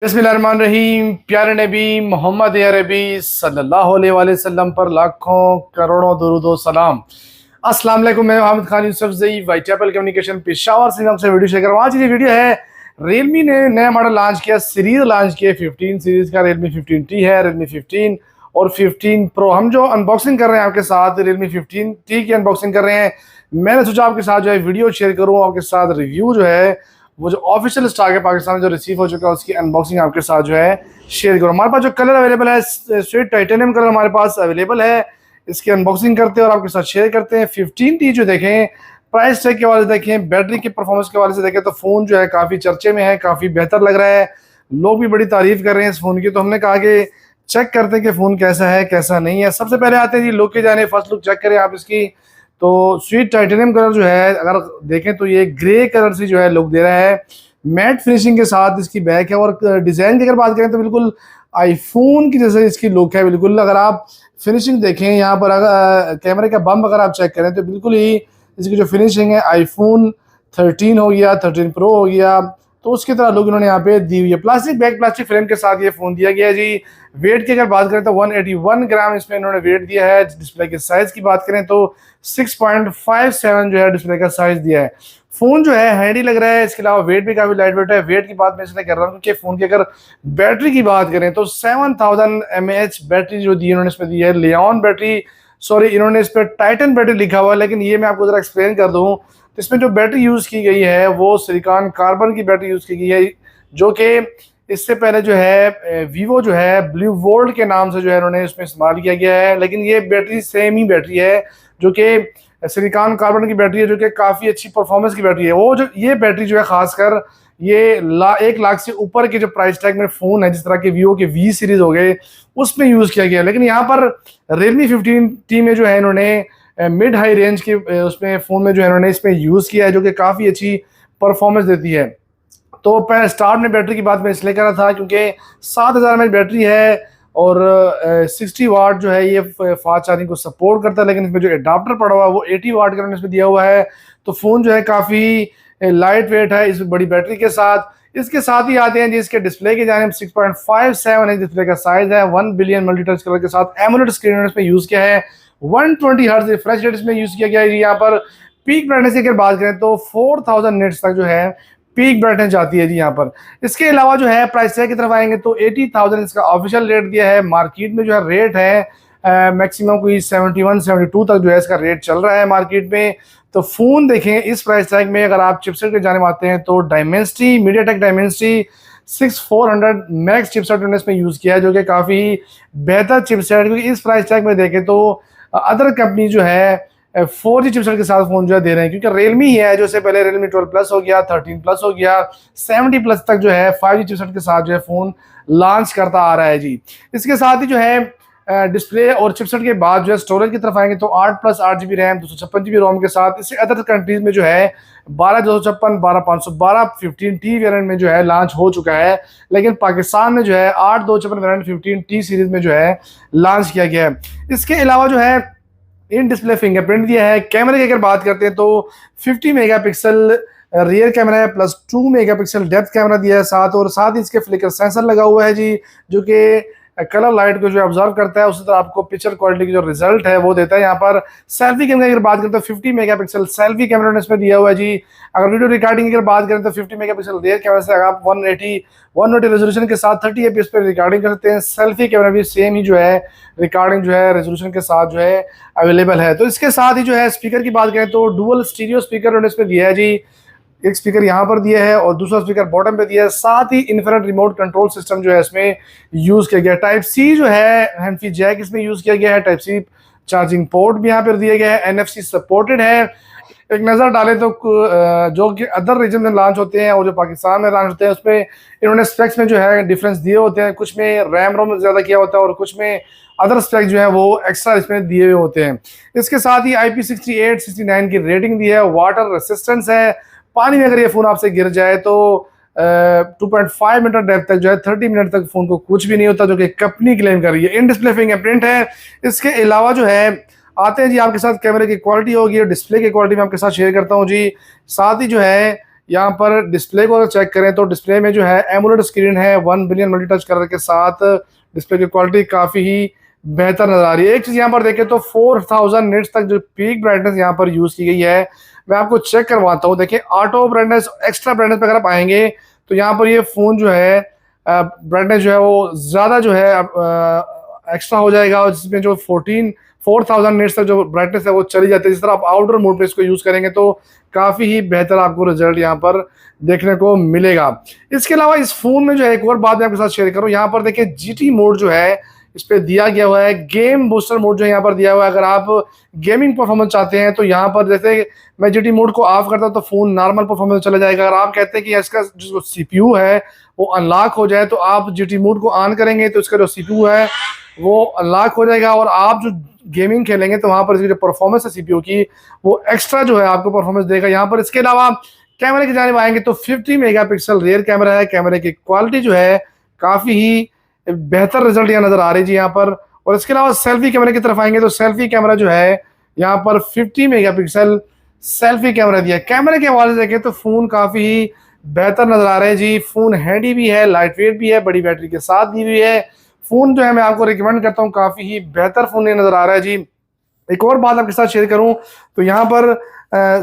बिस्मिल्लाहिर्रहमानिर्रहीम। प्यारे नबी मोहम्मद अरबी सल्लल्लाहु अलैहि वसल्लम पर लाखों करोड़ों दुरूद व सलाम। अस्सलाम वालेकुम। मैं मोहम्मद खान यूसुफ ज़ई वाइटएपल कम्युनिकेशन पेशावर से आपसे वीडियो शेयर कर रहा हूँ। आज ये वीडियो है रियलमी ने नया मॉडल लॉन्च किया, सीरीज लॉन्च किया 15 सीरीज का। रियलमी 15T है, रियलमी 15 और 15 प्रो। हम जो अनबॉक्सिंग कर रहे हैं आपके साथ रियलमी 15T की अनबॉक्सिंग कर रहे हैं। मैंने सोचा आपके साथ जो है वीडियो शेयर करूँ, आपके साथ रिव्यू जो है वो जो ऑफिशियल स्टॉक है पाकिस्तान में जो रिसीव हो चुका है उसकी अनबॉक्सिंग आपके साथ जो है शेयर करो। हमारे पास जो कलर अवेलेबल है स्ट्रेट टाइटेनियम कलर हमारे पास अवेलेबल है। इसकी अनबॉक्सिंग करते हैं और आपके साथ शेयर करते हैं। 15T जो देखें, प्राइस टैग के हवाले से देखें, बैटरी की परफॉर्मेंस के हवाले से देखें तो फ़ोन जो है काफ़ी चर्चे में है, काफ़ी बेहतर लग रहा है। लोग भी बड़ी तारीफ कर रहे हैं इस फ़ोन की। तो हमने कहा कि चेक करते हैं कि फ़ोन कैसा है कैसा नहीं है। सबसे पहले आते हैं जी लुक के जाने, फर्स्ट लुक चेक करें आप इसकी। तो स्वीट टाइटेनियम कलर जो है अगर देखें तो ये ग्रे कलर से जो है लुक दे रहा है, मैट फिनिशिंग के साथ इसकी बैक है। और डिज़ाइन की अगर बात करें तो बिल्कुल आईफोन की जैसे इसकी लुक है बिल्कुल। अगर आप फिनिशिंग देखें यहाँ पर, अगर कैमरे का बम्प अगर आप चेक करें तो बिल्कुल ही इसकी जो फिनिशिंग है आईफोन 13 हो गया, 13 प्रो हो गया, तो उसकी तरह लुक इन्होंने यहाँ पे दी हुई है। प्लास्टिक बैक, प्लास्टिक फ्रेम के साथ ये फ़ोन दिया गया है जी। वेट की अगर बात करें तो 181 ग्राम इसमें इन्होंने वेट दिया है। डिस्प्ले के साइज़ की बात करें तो 6.57 जो है डिस्प्ले का साइज़ दिया है। फ़ोन जो है हैंडी लग रहा है, इसके अलावा वेट भी काफ़ी लाइट वेट है। वेट की बात मैं इसलिए कर रहा हूँ क्योंकि फ़ोन की अगर बैटरी की बात करें तो 7000 mAh बैटरी जो दी है इन्होंने इसमें दी है। लियोन बैटरी, सॉरी इन्होंने इस पर टाइटन बैटरी लिखा हुआ है, लेकिन ये मैं आपको ज़रा एक्सप्लेन कर दूँ। तो इसमें जो बैटरी यूज़ की गई है वो सिलिकॉन कार्बन की बैटरी यूज़ की गई है, जो कि इससे पहले जो है वीवो जो है ब्लू वोल्ट के नाम से जो है इन्होंने इसमें इस्तेमाल किया गया है। लेकिन ये बैटरी सेम ही बैटरी है जो कि सिलिकॉन कार्बन की बैटरी है, जो कि काफ़ी अच्छी परफॉर्मेंस की बैटरी है। वो जो ये बैटरी जो है खासकर ये 1 लाख से ऊपर के जो प्राइस टैग में फ़ोन है, जिस तरह के वीवो के वी सीरीज़ हो गए, उसमें यूज़ किया गया है। लेकिन यहाँ पर रियलमी 15T में जो है इन्होंने मिड हाई रेंज के उसमें फ़ोन में जो है इन्होंने इसमें यूज़ किया है, जो कि काफ़ी अच्छी परफॉर्मेंस देती है। तो पहले स्टार्ट में बैटरी की बात मैं इसलिए कर रहा था क्योंकि 7000 mAh बैटरी है और 60 वाट जो है ये फास्ट चार्जिंग को सपोर्ट करता है। लेकिन इसमें जो एडाप्टर पड़ा हुआ है वो 80 वाट का उन्होंने इसमें दिया हुआ है। तो फ़ोन जो है काफ़ी लाइट वेट है इस बड़ी बैटरी के साथ। इसके साथ ही आते हैं जी इसके डिस्प्ले की जानिब। 6.57 इंच डिस्प्ले का साइज़ है। 1 बिलियन मल्टी टच कलर के साथ एमोलेड स्क्रीन इसमें यूज़ किया है। 120 हर्ट्ज रिफ्रेश रेट इसमें यूज़ किया गया है। यहाँ पर पीक ब्राइटनेस की अगर बात करें तो 4000 निट्स तक जो है पीक ब्राइटनेस जाती है जी यहाँ पर। इसके अलावा जो है प्राइस टैग की तरफ आएंगे तो 80,000 इसका ऑफिशियल रेट दिया है। मार्केट में जो है रेट है मैक्सिमम कोई 71-72 तक जो है इसका रेट चल रहा है मार्केट में। तो फ़ोन देखें इस प्राइस टैग में अगर आप चिपसेट के जाने में आते हैं तो Dimensity, MediaTek Dimensity 6400 max chipset उन्होंने इसमें यूज़ किया है, जो कि काफ़ी बेहतर चिपसेट। क्योंकि इस प्राइस टैग में देखें तो अदर कंपनी जो है 4G चिपसेट के साथ फ़ोन जो है दे रहे हैं, क्योंकि रियलमी ही है जो इससे पहले रियलमी 12 प्लस हो गया, 13 प्लस हो गया, 70 प्लस तक जो है 5G चिपसेट के साथ जो है फ़ोन लॉन्च करता आ रहा है जी। इसके साथ ही जो है डिस्प्ले और चिपसेट के बाद जो है स्टोरेज की तरफ आएंगे तो 8 प्लस 8 GB रैम, 256 GB रोम के साथ। इससे अदर कंट्रीज़ में जो है 12/256, 12/512 15T वेरिएंट में जो है लॉन्च हो चुका है। लेकिन पाकिस्तान में जो है 8/256 वेरिएंट 15T सीरीज़ में जो है लॉन्च किया गया है। इसके अलावा जो है इन डिस्प्ले फिंगरप्रिंट दिया है। कैमरे की अगर बात करते हैं तो 50 मेगापिक्सल रियर कैमरा है प्लस 2 मेगापिक्सल डेप्थ कैमरा दिया है साथ। और साथ ही इसके फ्लिकर सेंसर लगा हुआ है जी, जो कि कलर लाइट को जो ऑब्जर्व करता है, उसी तरह आपको पिक्चर क्वालिटी की जो रिजल्ट है वो देता है। यहाँ पर सेल्फी कैमरा की अगर बात करें तो 50 मेगापिक्सल सेल्फी कैमरा इसमें दिया हुआ है जी। अगर वीडियो रिकॉर्डिंग की अगर बात करें तो 50 मेगापिक्सल रियर कैमरा से आप 180 रेजोल्यूशन के साथ 30 fps पर रिकॉर्डिंग कर सकते हैं। सेल्फी कैमरा भी सेम ही जो है रिकॉर्डिंग जो है रेजोल्यूशन के साथ जो है अवेलेबल है। तो इसके साथ ही जो है स्पीकर की बात करें तो डुअल स्टीरियो स्पीकर उन्होंने इसमें दिया है जी। एक स्पीकर यहाँ पर दिया है और दूसरा स्पीकर बॉटम पे दिया है। साथ ही इन्फ्रारेड रिमोट कंट्रोल सिस्टम जो है इसमें यूज़ किया गया है। टाइप सी जो है हैंड फ्री जैक इसमें यूज़ किया गया है। टाइप सी चार्जिंग पोर्ट भी यहाँ पर दिया गया है। NFC सपोर्टेड है। एक नज़र डालें तो जो कि अदर रीजन में लॉन्च होते हैं और जो पाकिस्तान में लॉन्च होते हैं उसमें इन्होंने स्पेक्स में जो है डिफरेंस दिए होते हैं। कुछ में रैम रोम ज़्यादा किया होता है और कुछ में अदर स्पेक्स जो है वो एक्स्ट्रा इसमें दिए हुए होते हैं। इसके साथ ही IP68-69 की रेटिंग दी है। वाटर रेसिस्टेंस है। पानी में अगर ये फ़ोन आपसे गिर जाए तो 2.5 मीटर डेप्थ तक जो है 30 मिनट तक फ़ोन को कुछ भी नहीं होता, जो कि कंपनी क्लेम कर रही है। इन डिस्प्ले फिंगरप्रिंट है। इसके अलावा जो है आते हैं जी आपके साथ कैमरे की क्वालिटी होगी और डिस्प्ले की क्वालिटी में आपके साथ शेयर करता हूँ जी। साथ ही जो है यहाँ पर डिस्प्ले को अगर चेक करें तो डिस्प्ले में जो है एमोलेड स्क्रीन है, 1 बिलियन मल्टी टच कलर के साथ डिस्प्ले की क्वालिटी काफ़ी ही बेहतर नज़र आ रही है। एक चीज़ यहाँ पर देखें तो 4000 निट्स तक जो पीक ब्राइटनेस यहाँ पर यूज़ की गई है, मैं आपको चेक करवाता हूँ। देखिए ऑटो ब्राइटनेस, एक्स्ट्रा ब्राइटनेस पर अगर आप आएंगे तो यहाँ पर ये फ़ोन जो है ब्राइटनेस जो है वो ज़्यादा जो है एक्स्ट्रा हो जाएगा, और जिसमें जो 4000 निट्स तक जो ब्राइटनेस है वो चली जाती है। जिस तरह आप आउटडोर मोड पे इसको यूज़ करेंगे तो काफ़ी ही बेहतर आपको रिजल्ट यहाँ पर देखने को मिलेगा। इसके अलावा इस फ़ोन में जो है एक और बात मैं आपके साथ शेयर करूँ, यहाँ पर देखिए जीटी मोड जो है इस पे दिया गया हुआ है, गेम बूस्टर मोड जो है यहाँ पर दिया हुआ है। अगर आप गेमिंग परफॉर्मेंस चाहते हैं तो यहाँ पर जैसे मैं जीटी मोड को ऑफ करता हूँ तो फ़ोन नॉर्मल परफॉर्मेंस चला जाएगा। अगर आप कहते हैं कि इसका जो सीपीयू है वो अनलॉक हो जाए तो आप जीटी मोड को ऑन करेंगे तो इसका जो सीपीयू है वो अनलॉक हो जाएगा, और आप जो गेमिंग खेलेंगे तो वहाँ पर इसकी जो परफॉर्मेंस है सीपीयू की वो एक्स्ट्रा जो है आपको परफॉर्मेंस देगा यहाँ पर। इसके अलावा कैमरे की जानिब आएंगे तो 50 मेगापिक्सल रियर कैमरा है। कैमरे की क्वालिटी जो है काफ़ी ही बेहतर रिजल्ट यहाँ नज़र आ रही है जी यहाँ पर। और इसके अलावा सेल्फी कैमरे की तरफ आएंगे तो सेल्फी कैमरा जो है यहाँ पर 50 मेगापिक्सल सेल्फी कैमरा दिया है। कैमरे के हवाले से देखें तो फ़ोन काफ़ी ही बेहतर नज़र आ रहा है जी। फ़ोन हैंडी भी है, लाइट वेट भी है, बड़ी बैटरी के साथ दी हुई है। फ़ोन जो है मैं आपको रिकमेंड करता हूँ, काफ़ी ही बेहतर फ़ोन ये नज़र आ रहा है जी। एक और बात आपके साथ शेयर करूं तो यहाँ पर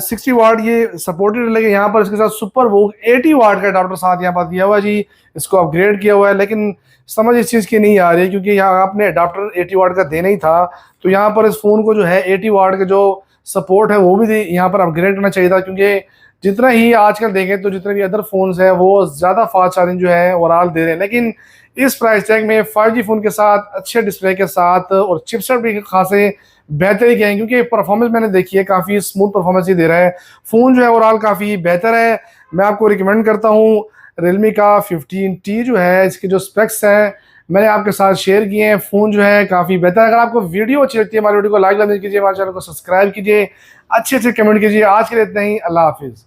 60 वाट ये सपोर्टेड लगे, यहाँ पर इसके साथ सुपर वोग 80 वाट का अडाप्टर साथ यहाँ पर दिया हुआ है जी। इसको अपग्रेड किया हुआ है, लेकिन समझ इस चीज़ की नहीं आ रही है क्योंकि यहाँ आपने अडाप्टर 80 वाट का देना ही था, तो यहाँ पर इस फ़ोन को जो है 80 वाट का जो सपोर्ट है वो भी यहाँ पर अपग्रेड करना चाहिए था। क्योंकि जितना ही आजकल देखें तो जितने भी अदर फोन्स हैं वो ज़्यादा फास्ट चार्जिंग जो है ओवरऑल दे रहे हैं, लेकिन इस प्राइस टैग में 5G फ़ोन के साथ, अच्छे डिस्प्ले के साथ और चिपसेट भी खासे बेहतरी के हैं, क्योंकि परफॉर्मेंस मैंने देखी है काफ़ी स्मूथ परफॉर्मेंस ही दे रहा है। फ़ोन जो है ओवरऑल काफ़ी बेहतर है। मैं आपको रिकमेंड करता हूँ Realme का 15T जो है, इसके जो स्पेक्स हैं मैंने आपके साथ शेयर किए हैं। फ़ोन जो है काफ़ी बेहतर है। अगर आपको वीडियो अच्छी लगती है हमारी वीडियो को लाइक कीजिए, हमारे चैनल को सब्सक्राइब कीजिए, अच्छे अच्छे कमेंट कीजिए। आज के लिए इतना ही, अल्लाह हाफिज़।